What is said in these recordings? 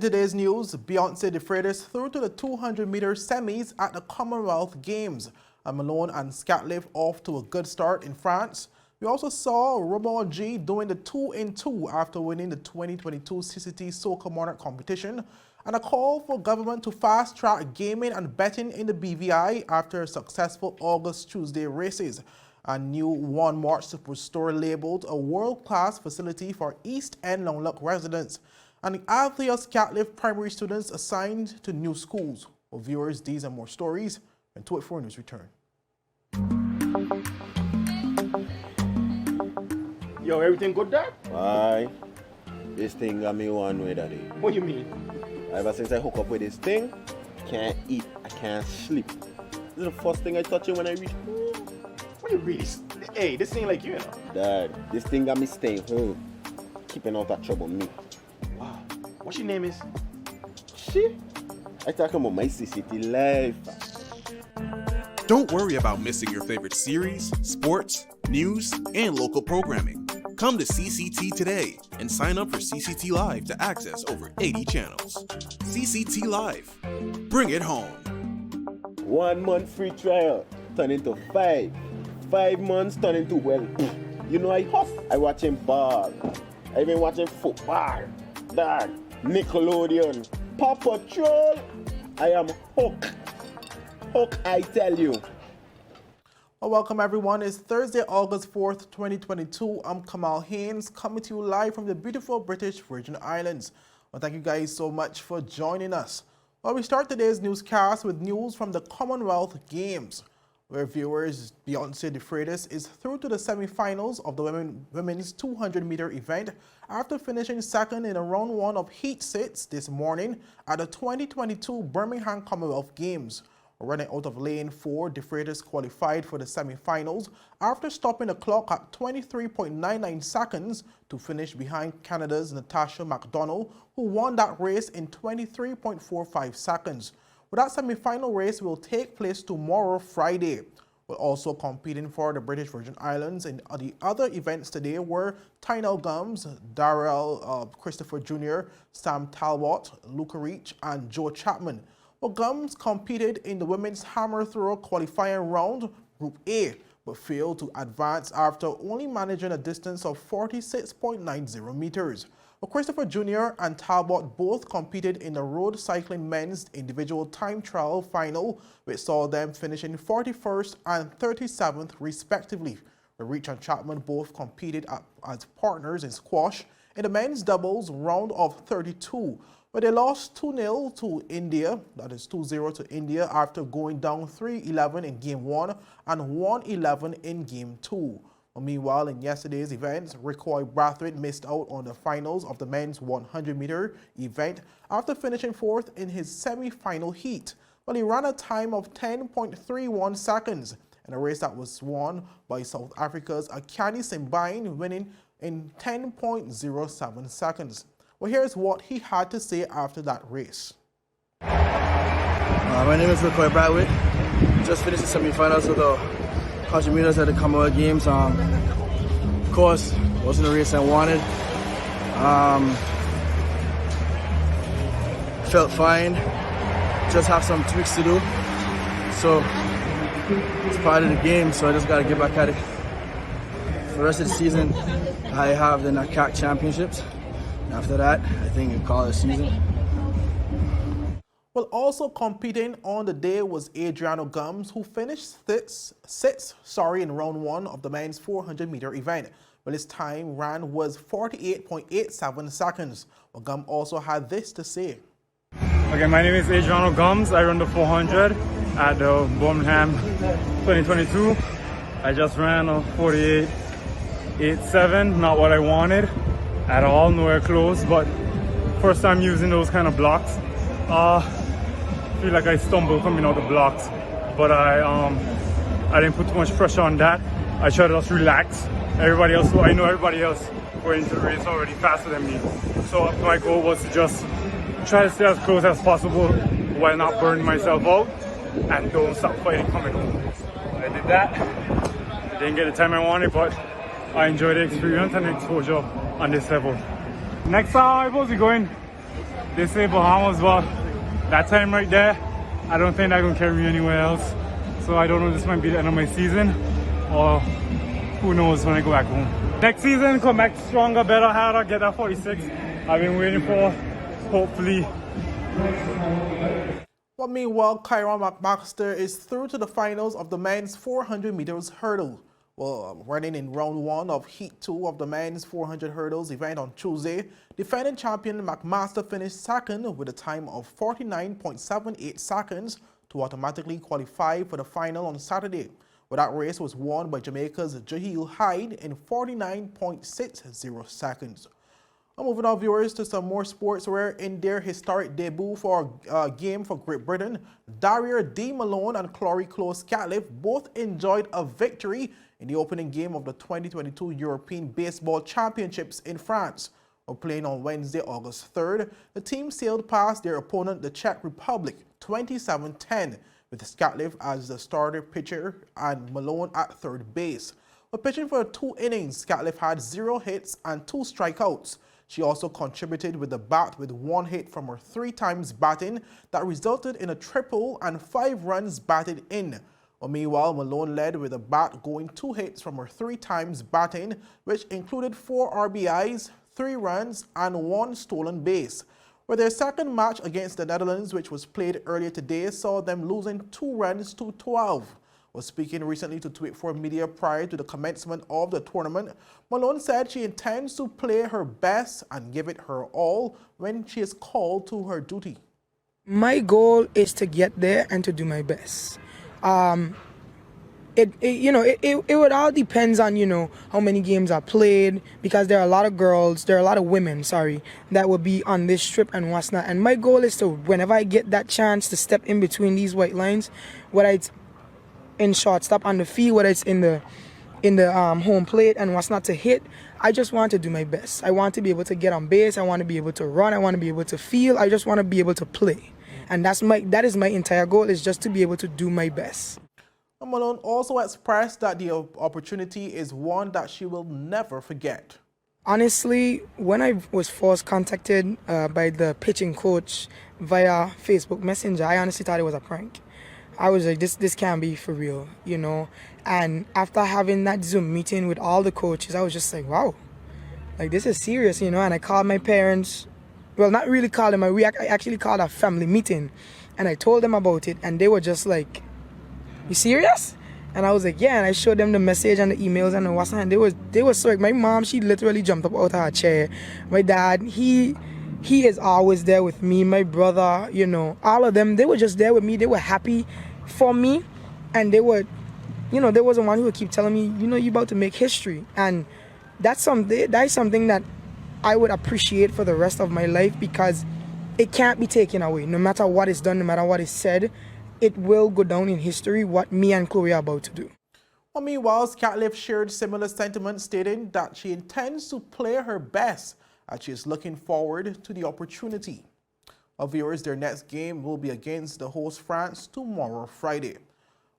In today's news, Defreitas through to the 200-meter semis at the Commonwealth Games. And Malone and Scatliffe off to a good start in France. We also saw Ramon G doing the 2-in-2 after winning the 2022 CCT Soca Monarch Competition. And a call for government to fast-track gaming and betting in the BVI after successful August-Tuesday races. A new OneMart Superstore labeled a world-class facility for East End Longlock residents. And the Althea Scatliffe Primary students assigned to new schools. Well, viewers, these and more stories when 284 News return. Yo, everything good, Dad? Aye. This thing got me one way, Daddy. What do you mean? Ever since I hook up with this thing, can't eat, I can't sleep. This is the first thing I touch it when I reach home. What do you really? Hey, this ain't like you know. Dad, this thing got me staying home, keeping out that trouble me. Wow. What your name is? Shit. I talking about my CCT life. Don't worry about missing your favorite series, sports, news, and local programming. Come to CCT today and sign up for CCT Live to access over 80 channels. CCT Live. Bring it home. 1 month free trial turned into 5. 5 months turned into, well, you know I huff. I watching ball. I been watching football. Dad, Nickelodeon, Paw Patrol. I am hooked. Hook, I tell you. Well, welcome everyone. It's Thursday, August 4th, 2022. I'm Kamal Haynes, coming to you live from the beautiful British Virgin Islands. Well, thank you guys so much for joining us. Well, we start today's newscast with news from the Commonwealth Games, where viewers Defreitas is through to the semi-finals of the women's 200-meter event after finishing second in a round 1 of heat sits this morning at the 2022 Birmingham Commonwealth Games. Running out of lane 4, Defreitas qualified for the semi-finals after stopping the clock at 23.99 seconds to finish behind Canada's Natasha McDonald, who won that race in 23.45 seconds. Well, that semi-final race will take place tomorrow, Friday. We're also competing for the British Virgin Islands, and the other events today were Tynell Gums, Darrell Christopher Jr., Sam Talbot, Luca Reach, and Joe Chapman. Well, Gums competed in the women's hammer throw qualifying round, Group A, but failed to advance after only managing a distance of 46.90 meters. Well, Christopher Jr. and Talbot both competed in the road cycling men's individual time trial final, which saw them finishing 41st and 37th respectively. Reach and Chapman both competed as partners in squash in the men's doubles round of 32. But they lost 2-0 to India, that is 2-0 to India, after going down 3-11 in Game 1 and 1-11 in Game 2. Well, meanwhile, in yesterday's events, Ricoy Brathwaite missed out on the finals of the men's 100-meter event after finishing 4th in his semi-final heat. Well, he ran a time of 10.31 seconds in a race that was won by South Africa's Akani Simbine, winning in 10.07 seconds. Well, here's what he had to say after that race. My name is Ricoy Brathwaite. Just finished the semi-finals of the 100 meters at the Commonwealth Games. Of course, wasn't the race I wanted. Felt fine. Just have some tweaks to do. So it's part of the game, so I just got to get back at it. For the rest of the season, I have the NACAC Championships. After that, I think you call it a season. Well, also competing on the day was Adriano Gums, who finished sixth in round 1 of the men's 400-meter event. Well, his time ran was 48.87 seconds. Well, Gums also had this to say. Okay, my name is Adriano Gums. I run the 400 at the Birmingham 2022. I just ran a 48.87, not what I wanted at all, nowhere close, but first time using those kind of blocks. Feel like I stumbled coming out the blocks, but I didn't put too much pressure on that. I tried to just relax. Everybody else, I know everybody else went into the race already faster than me. So my goal was to just try to stay as close as possible while not burning myself out and don't stop fighting coming home. I did that. I didn't get the time I wanted, but I enjoyed the experience and the exposure on this level. Next time I was going They say Bahamas, but that time right there, I don't think they're gonna carry me anywhere else. So I don't know, this might be the end of my season, or who knows when I go back home. Next season, come back stronger, better, harder, get that 46 I've been waiting for, hopefully. Well, meanwhile, Kyron McMaster is through to the finals of the men's 400 meters hurdle. Well, running in round 1 of Heat 2 of the men's 400 hurdles event on Tuesday, defending champion McMaster finished second with a time of 49.78 seconds to automatically qualify for the final on Saturday. Well, that race was won by Jamaica's Jaheel Hyde in 49.60 seconds. Moving on, viewers, to some more sports where in their historic debut for a game for Great Britain, Daria D. Malone and Chloe Scatliffe both enjoyed a victory in the opening game of the 2022 European Baseball Championships in France. While playing on Wednesday, August 3rd, the team sailed past their opponent, the Czech Republic, 27-10, with Scatliffe as the starter pitcher and Malone at third base. While pitching for 2 innings, Scatliffe had 0 hits and 2 strikeouts. She also contributed with the bat with 1 hit from her 3 times batting that resulted in a triple and 5 runs batted in. Well, meanwhile, Malone led with a bat going 2 hits from her 3 times batting, which included 4 RBIs, 3 runs, and 1 stolen base. Where their second match against the Netherlands, which was played earlier today, saw them losing 2 runs to 12. Was speaking recently to Tweet4 Media prior to the commencement of the tournament, Malone said she intends to play her best and give it her all when she is called to her duty. My goal is to get there and to do my best. It would all depends on, how many games are played, because there are a lot of women, that will be on this trip and what's not. And my goal is to, whenever I get that chance to step in between these white lines, whether it's in shortstop on the field, whether it's in the home plate and what's not, to hit, I just want to do my best. I want to be able to get on base. I want to be able to run. I want to be able to feel. I just want to be able to play. And that is my entire goal, is just to be able to do my best. Malone also expressed that the opportunity is one that she will never forget. Honestly, when I was first contacted by the pitching coach via Facebook Messenger, I honestly thought it was a prank. I was like, this can't be for real, And after having that Zoom meeting with all the coaches, I was just like, wow, like this is serious, And I called my parents. Well, not really called them. I actually called a family meeting, and I told them about it, and they were just like, "You serious?" And I was like, "Yeah." And I showed them the message and the emails and the WhatsApp, and they were so like, my mom, she literally jumped up out of her chair. My dad, he is always there with me. My brother, all of them, they were just there with me. They were happy for me, and they were, there was one who would keep telling me, you're about to make history, and that's something that I would appreciate for the rest of my life, because it can't be taken away. No matter what is done, no matter what is said, it will go down in history what me and Chloe are about to do. Well, meanwhile, Scatliffe shared similar sentiments, stating that she intends to play her best as she is looking forward to the opportunity. Our viewers, their next game will be against the host France tomorrow, Friday.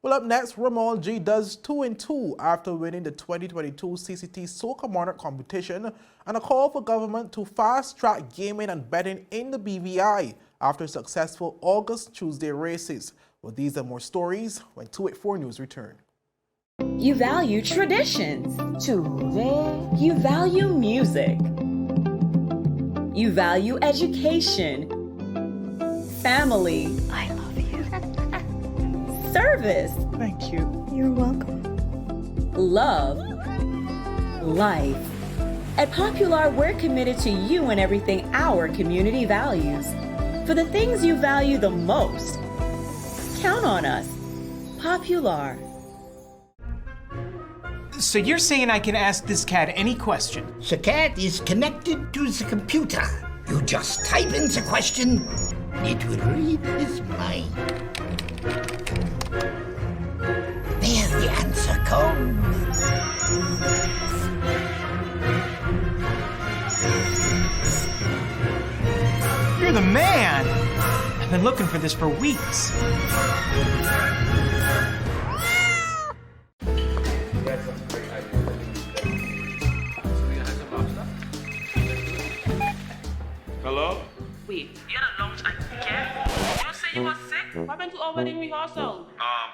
Well, up next, Ramon G does 2-2 after winning the 2022 CCT Soca Monarch Competition, and a call for government to fast-track gaming and betting in the BVI after successful August Tuesday races. Well, these and more stories when 284 News return. You value traditions. Today, you value music. You value education. Family. I love you. Service. Thank you. You're welcome. Love. Life. At Popular, we're committed to you and everything our community values. For the things you value the most, count on us. Popular. So you're saying I can ask this cat any question? The cat is connected to the computer. You just type in the question, it will read his mind. There the answer comes. You're the man! I've been looking for this for weeks. Hello? Wait, our wedding rehearsal?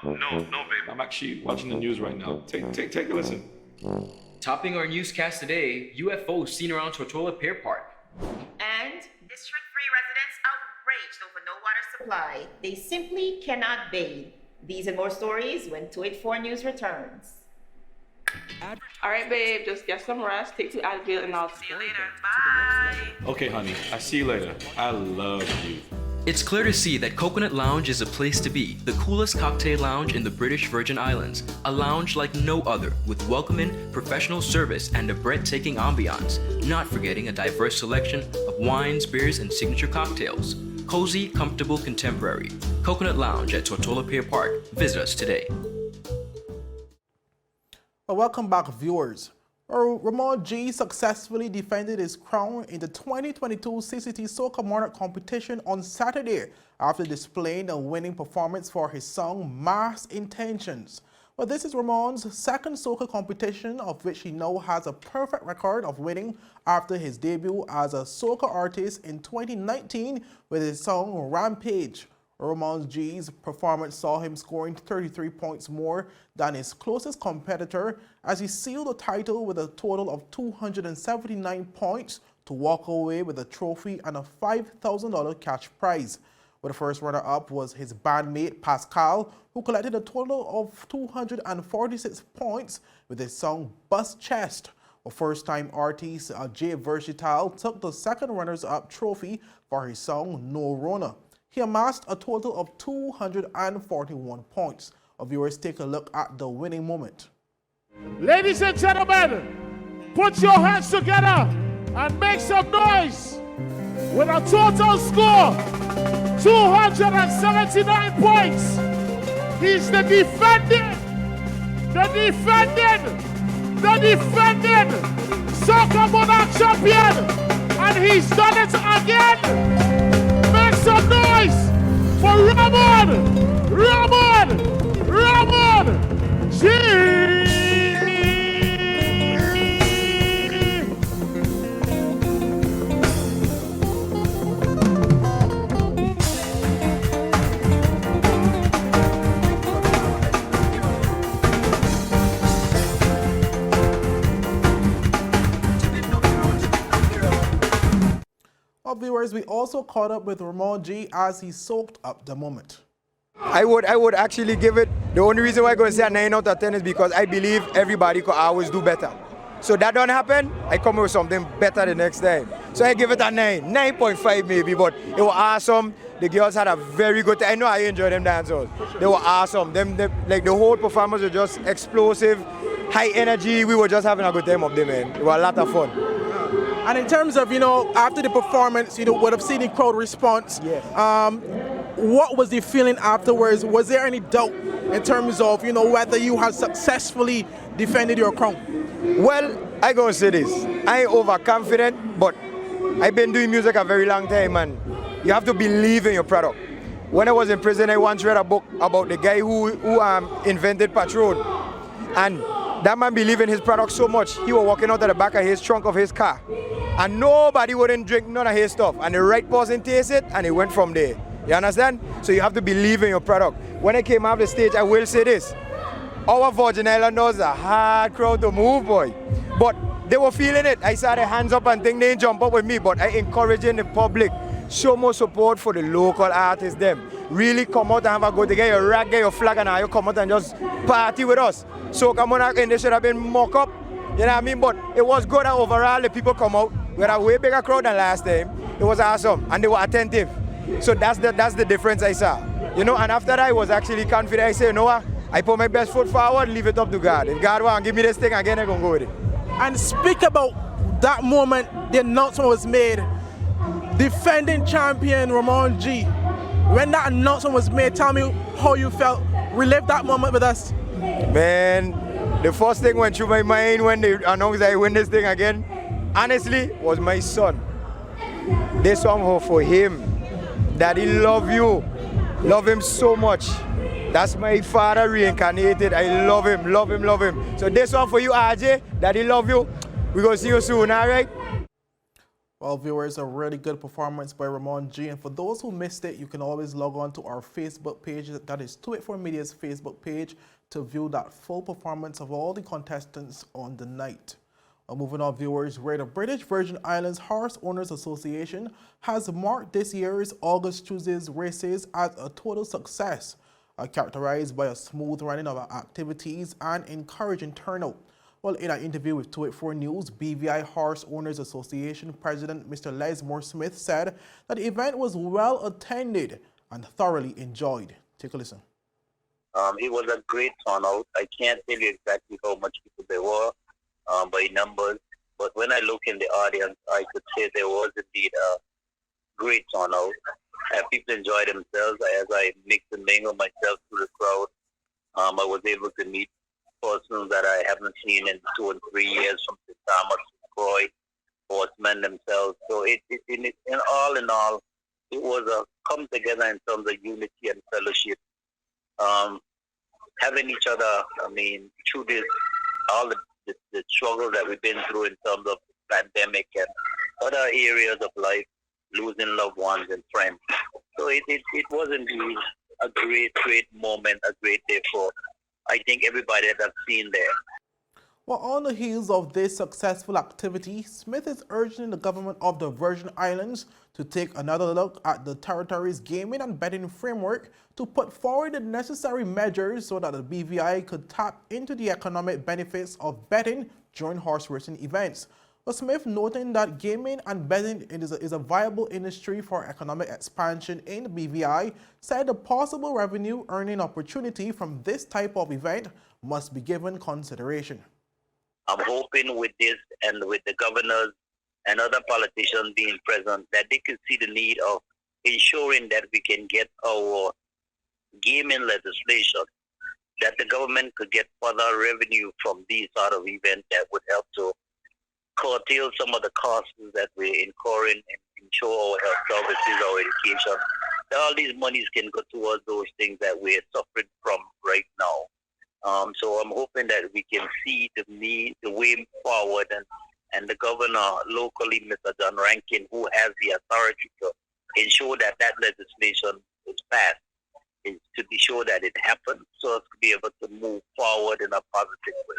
No, babe. I'm actually watching the news right now. Take a listen. Topping our newscast today, UFOs seen around Tortola Pier Park. And District 3 residents outraged over no water supply. They simply cannot bathe. These and more stories when 284 News returns. All right, babe, just get some rest, take 2 Advil, and I'll see you later. Bye. Okay, honey. I see you later. I love you. It's clear to see that Coconut Lounge is a place to be, the coolest cocktail lounge in the British Virgin Islands. A lounge like no other, with welcoming, professional service, and a breathtaking ambiance. Not forgetting a diverse selection of wines, beers, and signature cocktails. Cozy, comfortable, contemporary. Coconut Lounge at Tortola Pier Park. Visit us today. Well, welcome back, viewers. Ramon G successfully defended his crown in the 2022 CCT Soca Monarch Competition on Saturday after displaying a winning performance for his song Mass Intentions. Well, this is Ramon's second soca competition, of which he now has a perfect record of winning after his debut as a soca artist in 2019 with his song Rampage. Ramon G's performance saw him scoring 33 points more than his closest competitor as he sealed the title with a total of 279 points to walk away with a trophy and a $5,000 cash prize. Well, the first runner-up was his bandmate Pascal, who collected a total of 246 points with his song Bust Chest. A first-time artist Jay Versatile took the second runners-up trophy for his song No Rona. He amassed a total of 241 points. Viewers, take a look at the winning moment. Ladies and gentlemen, put your hands together and make some noise. With a total score, 279 points. He's the defending Soca Monarch champion. And he's done it again. Make some noise for Ramon G. Well, viewers, we also caught up with Ramon G as he soaked up the moment. I would actually give it, the only reason why I'm going to say a 9 out of 10 is because I believe everybody could always do better. So that don't happen, I come up with something better the next time. So I give it a 9, 9.5 maybe, but it was awesome. The girls had a very good time. I know I enjoyed them dancers. They were awesome. Like the whole performance was just explosive, high energy. We were just having a good time up there, man. It was a lot of fun. And in terms of, after the performance, would have seen the crowd response. Yes. What was the feeling afterwards? Was there any doubt in terms of, whether you had successfully defended your crown? Well, I gonna say this. I ain't overconfident, but I've been doing music a very long time, and you have to believe in your product. When I was in prison, I once read a book about the guy who invented Patron, and that man believed in his product so much, he was walking out of the back of his trunk of his car, and nobody wouldn't drink none of his stuff, and the right person tasted it, and he went from there. You understand? So you have to believe in your product. When I came off the stage, I will say this. Our Virgin Islanders are a hard crowd to move, boy. But they were feeling it. I saw their hands up and think they didn't jump up with me, but I encouraging the public, show more support for the local artists, them. Really come out and have a good day, get your rag, get your flag, and now you come out and just party with us. Soca Monarch, and they should have been mock up, you know what I mean? But it was good that overall the people come out. We had a way bigger crowd than last time. It was awesome, and they were attentive. So that's the difference I saw. And after that, I was actually confident. I said, you know what? I put my best foot forward, leave it up to God. If God wants to give me this thing again, I'm going to go with it. And speak about that moment the announcement was made. Defending champion Ramon G. When that announcement was made, tell me how you felt. Relive that moment with us. Man, the first thing went through my mind when they announced I win this thing again, honestly, was my son. This song for him. Daddy love you. Love him so much. That's my father reincarnated. I love him, love him, love him. So this one for you, RJ. Daddy love you. We're going to see you soon, all right? Well, viewers, a really good performance by Ramon G. And for those who missed it, you can always log on to our Facebook page. That is 284 Media's Facebook page to view that full performance of all the contestants on the night. Well, moving on, viewers, where the British Virgin Islands Horse Owners Association has marked this year's August Tuesday's races as a total success, characterized by a smooth running of activities and encouraging turnout. Well, in an interview with 284 News, BVI Horse Owners Association President Mr. Lesmore Smith said that the event was well attended and thoroughly enjoyed. Take a listen. It was a great turnout. I can't tell you exactly how much people there were by numbers, but when I look in the audience, I could say there was indeed a great turnout. People enjoyed themselves as I mixed and mingled myself through the crowd. I was able to meet persons that I haven't seen in 2 and 3 years, from St. Thomas to Croy, horsemen themselves. So in all, it was a come together in terms of unity and fellowship. Having each other, I mean, through this, all the struggles that we've been through in terms of the pandemic and other areas of life, losing loved ones and friends. So it was indeed a great moment, a great day for, I think, everybody that I've seen there. Well, on the heels of this successful activity, Smith is urging the government of the Virgin Islands to take another look at the territory's gaming and betting framework to put forward the necessary measures so that the BVI could tap into the economic benefits of betting during horse racing events. But Smith, noting that gaming and betting is a viable industry for economic expansion in the BVI, said the possible revenue earning opportunity from this type of event must be given consideration. I'm hoping with this and with the governors and other politicians being present that they can see the need of ensuring that we can get our gaming legislation, that the government could get further revenue from these sort of events that would help to curtail some of the costs that we're incurring and ensure our health services, our education. All these monies can go towards those things that we're suffering from right now. So I'm hoping that we can see the way forward, and the governor locally, Mr. John Rankin, who has the authority to ensure that legislation is passed, is to be sure that it happens so as to be able to move forward in a positive way.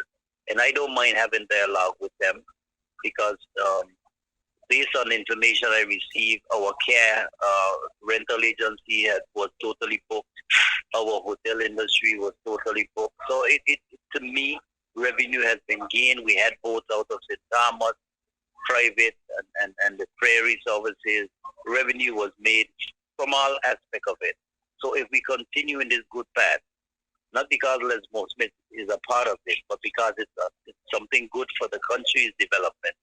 And I don't mind having dialogue with them, because based on the information I received, our care rental agency was totally booked. Our hotel industry was totally booked. So to me, revenue has been gained. We had boats out of St. Thomas, private and the prairie services. Revenue was made from all aspects of it. So if we continue in this good path, not because Lesmore Smith is a part of it, but because it's something good for the country's development.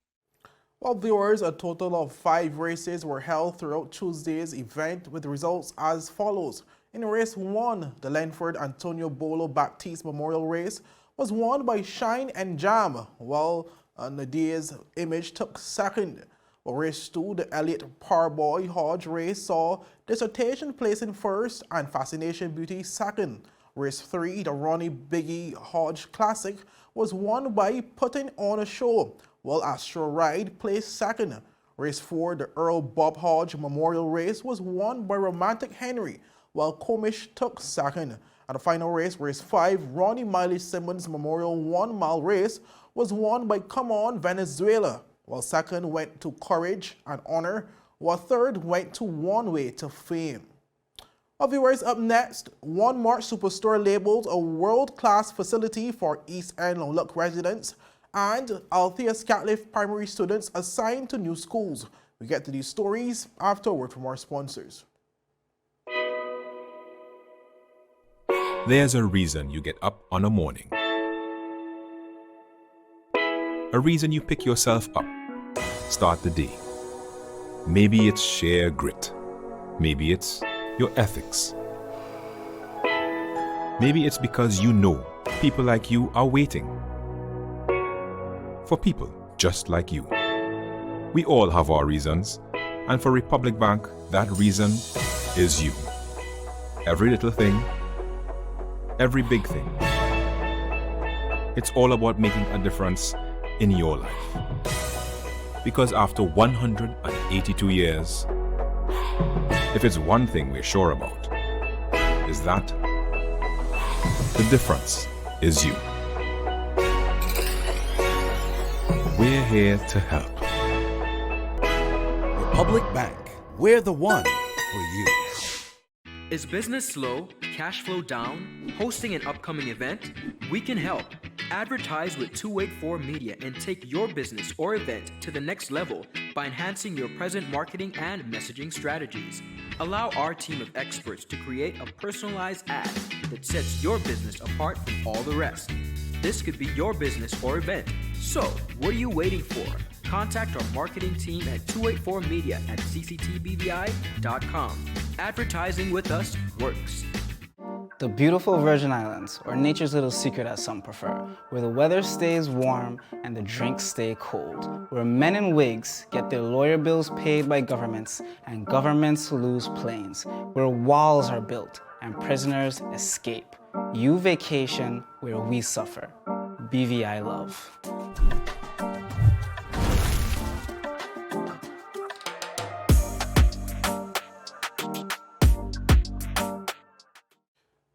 Well, viewers, a total of 5 races were held throughout Tuesday's event, with results as follows. In race 1, the Lenford Antonio Bolo Baptiste Memorial Race was won by Shine and Jam, while Nadia's Image took second. Well, race 2, the Elliott Parboy Hodge Race saw Dissertation placing first and Fascination Beauty second. Race 3, the Ronnie Biggie Hodge Classic, was won by Putting on a Show, while Astro Ride placed second. Race 4, the Earl Bob Hodge Memorial Race, was won by Romantic Henry, while Comish took second. And the final race, race 5, Ronnie Miley Simmons Memorial 1 Mile Race, was won by Come On Venezuela, while second went to Courage and Honor, while third went to One Way to Fame. Our viewers, up next, OneMart Superstore labels a world-class facility for East End Longlook residents, and Althea Scatliffe Primary students assigned to new schools. We get to these stories after a word from our sponsors. There's a reason you get up on a morning. A reason you pick yourself up, start the day. Maybe it's sheer grit. Maybe it's your ethics. Maybe it's because you know people like you are waiting for people just like you. We all have our reasons, and for Republic Bank, that reason is you. Every little thing, every big thing. It's all about making a difference in your life. Because after 182 years, if it's one thing we're sure about, is that the difference is you. We're here to help. Republic Bank, we're the one for you. Is business slow, cash flow down, hosting an upcoming event? We can help. Advertise with 284 Media and take your business or event to the next level by enhancing your present marketing and messaging strategies. Allow our team of experts to create a personalized ad that sets your business apart from all the rest. This could be your business or event. So, what are you waiting for? Contact our marketing team at 284media@cctbvi.com. Advertising with us works. The beautiful Virgin Islands, or nature's little secret as some prefer, where the weather stays warm and the drinks stay cold, where men in wigs get their lawyer bills paid by governments and governments lose planes, where walls are built and prisoners escape. You vacation where we suffer. BVI love.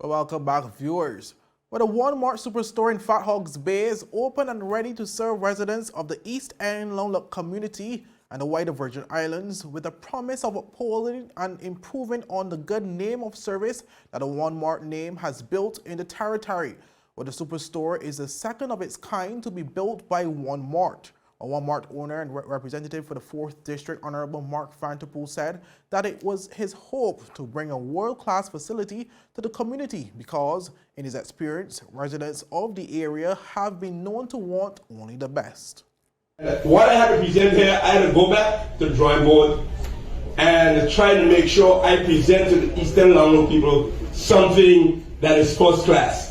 Welcome back, viewers. Well, the OneMart Superstore in Fat Hogs Bay is open and ready to serve residents of the East End Lone Look community and the wider Virgin Islands with the promise of upholding and improving on the good name of service that the OneMart name has built in the territory. Well, the Superstore is the second of its kind to be built by OneMart. A OneMart owner and representative for the 4th District, Honorable Mark Vanterpool, said that it was his hope to bring a world-class facility to the community because, in his experience, residents of the area have been known to want only the best. What I had to present here, I had to go back to the drawing board and try to make sure I present to the Eastern Lone people something that is first class.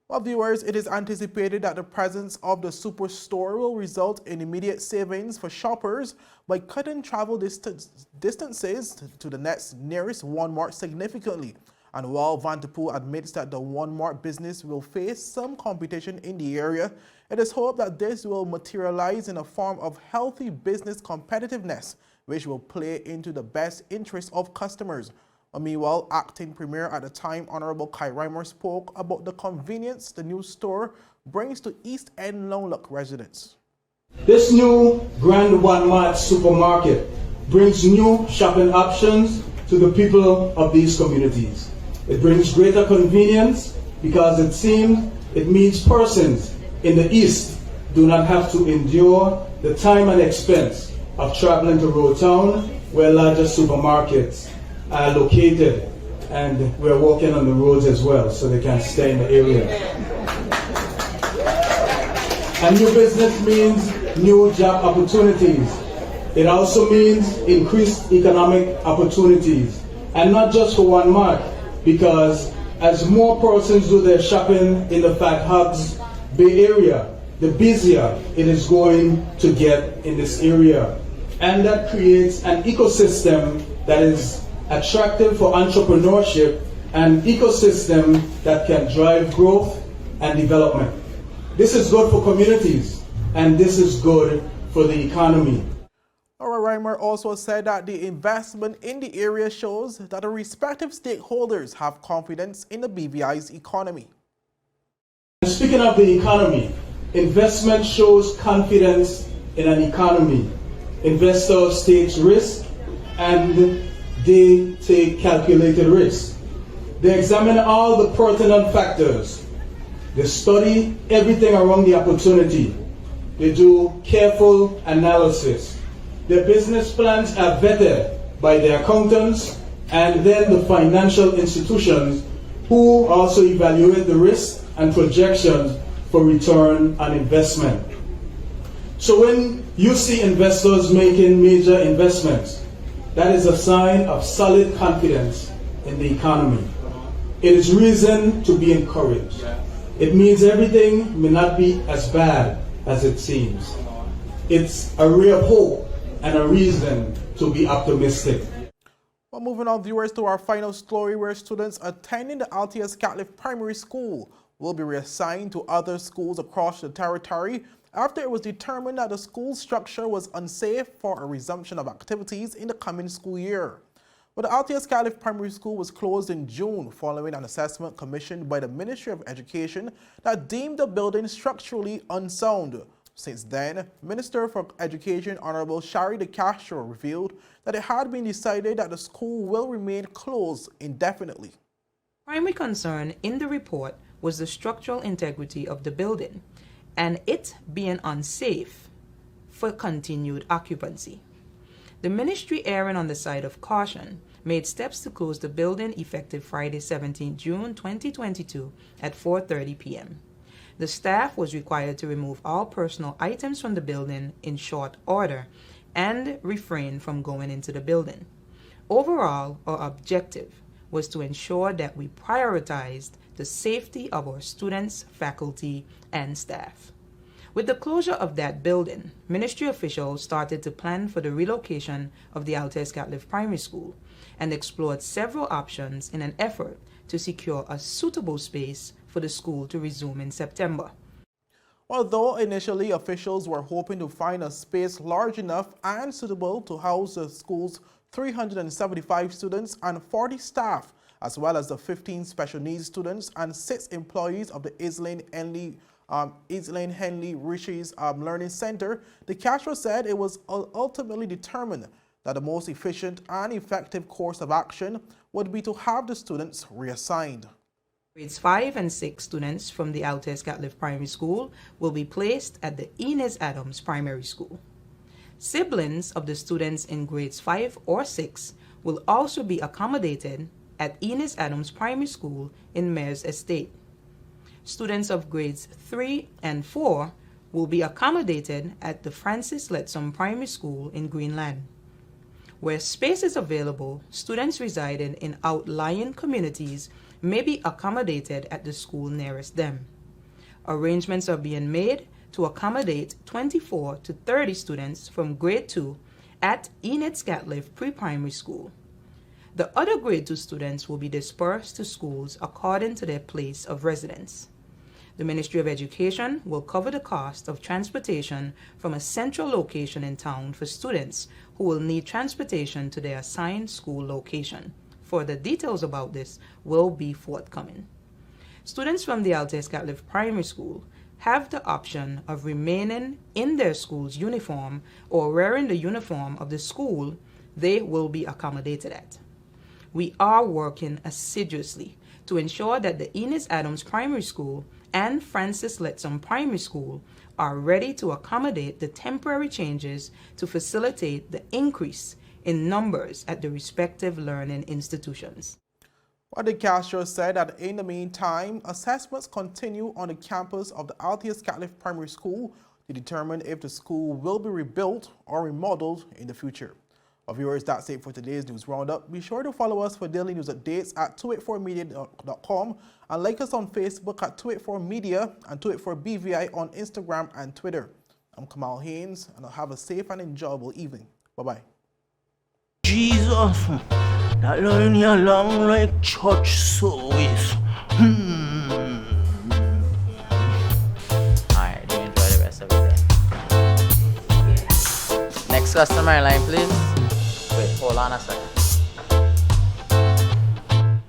Well, viewers, it is anticipated that the presence of the Superstore will result in immediate savings for shoppers by cutting travel distances to the nearest OneMart significantly. And while Vanterpool admits that the OneMart business will face some competition in the area, it is hoped that this will materialize in a form of healthy business competitiveness, which will play into the best interest of customers. Meanwhile, acting premier at the time, Honorable Kai Reimer, spoke about the convenience the new store brings to East End Lone Look residents. This new Grand OneMart supermarket brings new shopping options to the people of these communities. It brings greater convenience because it means persons in the East do not have to endure the time and expense of traveling to Road Town, where larger supermarkets are located, and we're walking on the roads as well so they can stay in the area. And new business means new job opportunities. It also means increased economic opportunities, and not just for OneMart, because as more persons do their shopping in the Fat Hogs Bay area, the busier it is going to get in this area. And that creates an ecosystem that is attractive for entrepreneurship, and ecosystem that can drive growth and development. This is good for communities, and this is good for the economy. Reimer also said that the investment in the area shows that the respective stakeholders have confidence in the BVI's economy. Speaking of the economy, investment shows confidence in an economy. Investors take risk and they take calculated risk. They examine all the pertinent factors. They study everything around the opportunity. They do careful analysis. Their business plans are vetted by their accountants and then the financial institutions, who also evaluate the risk and projections for return on investment. So when you see investors making major investments, that is a sign of solid confidence in the economy. It is reason to be encouraged. It means everything may not be as bad as it seems. It's a real hope and a reason to be optimistic. Well, moving on, viewers, to our final story, where students attending the Althea Scatliffe Primary School will be reassigned to other schools across the territory after it was determined that the school structure was unsafe for a resumption of activities in the coming school year. But the Althea Scatliffe Primary School was closed in June following an assessment commissioned by the Ministry of Education that deemed the building structurally unsound. Since then, Minister for Education Honorable Shari De Castro revealed that it had been decided that the school will remain closed indefinitely. Primary concern in the report was the structural integrity of the building and it being unsafe for continued occupancy. The ministry, erring on the side of caution, made steps to close the building effective Friday, 17 June 2022 at 4:30 p.m. The staff was required to remove all personal items from the building in short order and refrain from going into the building. Overall, our objective was to ensure that we prioritized the safety of our students, faculty, and staff. With the closure of that building, ministry officials started to plan for the relocation of the Althea Scatliffe Primary School and explored several options in an effort to secure a suitable space for the school to resume in September. Although initially officials were hoping to find a space large enough and suitable to house the school's 375 students and 40 staff, as well as the 15 special needs students and 6 employees of the Islane Henley Riches Learning Center, De Castro said it was ultimately determined that the most efficient and effective course of action would be to have the students reassigned. Grades 5 and 6 students from the Althea Scatliffe Primary School will be placed at the Inez Adams Primary School. Siblings of the students in grades 5 or 6 will also be accommodated at Inez Adams Primary School in Mayor's Estate. Students of grades 3 and 4 will be accommodated at the Francis Letsom Primary School in Greenland. Where space is available, students residing in outlying communities may be accommodated at the school nearest them. Arrangements are being made to accommodate 24 to 30 students from grade 2 at Enid Scatliffe Pre-Primary School. The other grade 2 students will be dispersed to schools according to their place of residence. The Ministry of Education will cover the cost of transportation from a central location in town for students who will need transportation to their assigned school location. Further details about this will be forthcoming. Students from the Althea Scatliffe Primary School have the option of remaining in their school's uniform or wearing the uniform of the school they will be accommodated at. We are working assiduously to ensure that the Inez Adams Primary School and Francis Letsom Primary School are ready to accommodate the temporary changes to facilitate the increase in numbers at the respective learning institutions. De Castro said that in the meantime, assessments continue on the campus of the Althea Scatliffe Primary School to determine if the school will be rebuilt or remodeled in the future. Our viewers, that's it for today's news roundup. Be sure to follow us for daily news updates at 284media.com and like us on Facebook at 284media and 284BVI on Instagram and Twitter. I'm Kamal Haynes, and I'll have a safe and enjoyable evening. Bye-bye. Jesus, that line here long like church service. Alright, do enjoy the rest of it then. Next customer line, please. Wait, hold on a second.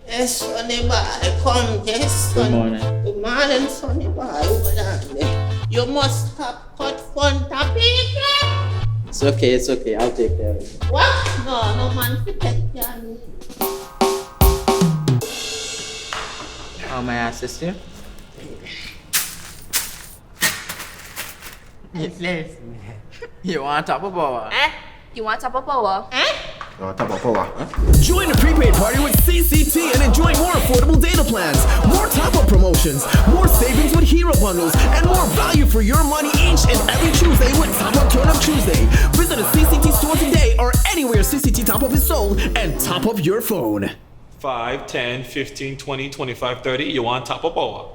Yes, Sonny boy, come, yes, Sonny. Good morning. Good morning, Sonny boy. Over there. You must have cut front of people. It's okay, I'll take care of it. What? No man to take care of me. How may I assist you? Yes. You want top of power? You want top of power? Join the prepaid party with CCT and enjoy more affordable data plans, more top-up promotions, more savings with hero bundles, and more value for your money each and every Tuesday with Top Up Turn Up Tuesday. Visit a CCT store today or anywhere CCT Top Up is sold and top up your phone. 5, 10, 15, 20, 25, 30. You want top of power?